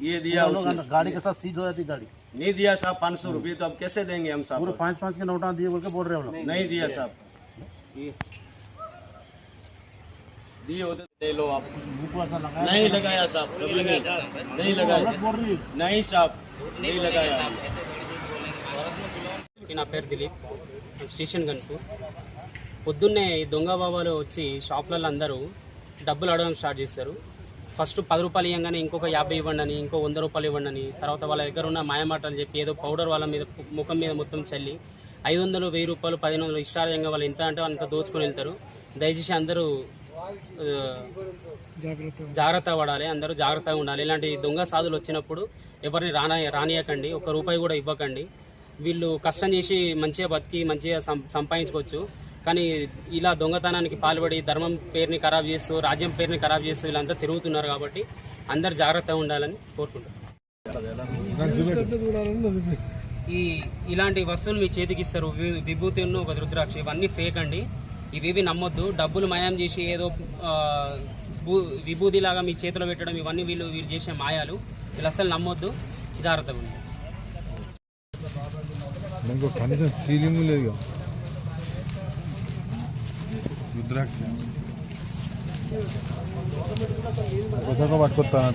ये दिया उसने। गाड़ी के साथ सीज हो जाती गाड़ी। नहीं दिया साहब 500 रुपये, तो अब कैसे देंगे हम साहब? पूरे 5-5 के नोटा दिए बोल के बोल रहे हो लोग। नहीं दिया साहब, दिए होते ले लो आप। नहीं लगाया साहब, कभी नहीं लगाया, नहीं साहब नहीं लगाया। నా పేరు దిలీప్, స్టేషన్ గన్పూర్. పొద్దున్నే ఈ దొంగ బాబాలు వచ్చి షాపులలో అందరూ డబ్బులు అడగడం స్టార్ట్ చేస్తారు. ఫస్ట్ 10 రూపాయలు ఇవ్వగానే ఇంకొక 50 ఇవ్వండి అని, ఇంకో 100 రూపాయలు ఇవ్వండి అని, తర్వాత వాళ్ళ దగ్గర ఉన్న మాయమాటలు చెప్పి ఏదో పౌడర్ వాళ్ళ మీద ముఖం మీద మొత్తం చల్లి 500, 1000 రూపాయలు, 1500 ఇష్టాలయంగా వాళ్ళు ఎంత అంటే అంత దోచుకొని వెళ్తారు. దయచేసి అందరూ జాగ్రత్త పడాలి, అందరూ జాగ్రత్తగా ఉండాలి. ఇలాంటి దొంగ సాధులు వచ్చినప్పుడు ఎవరిని రానియకండి, 1 రూపాయి కూడా ఇవ్వకండి. వీళ్ళు కష్టం చేసి మంచిగా బతికి మంచిగా సంపాదించుకోవచ్చు, కానీ ఇలా దొంగతనానికి పాల్పడి ధర్మం పేరుని ఖరాబ్ చేస్తూ, రాజ్యం పేరుని ఖరాబ్ చేస్తూ వీళ్ళంతా తిరుగుతున్నారు. కాబట్టి అందరు జాగ్రత్తగా ఉండాలని కోరుకుంటున్నారు. ఇలాంటి వస్తువులు మీ చేతికి ఇస్తారు, విభూతి ఉన్న ఒక రుద్రాక్ష, ఇవన్నీ ఫేక్ అండి. ఇవేవి నమ్మొద్దు. డబ్బులు మయం చేసి ఏదో విభూతిలాగా మీ చేతిలో పెట్టడం, ఇవన్నీ వీళ్ళు చేసే మాయాలు. వీళ్ళు అసలు నమ్మొద్దు, జాగ్రత్తగా ఉండండి. కనీసం సీలింగ్ లేదు, రుద్రాక్ష ఒకసారి పట్టుకొస్తాను.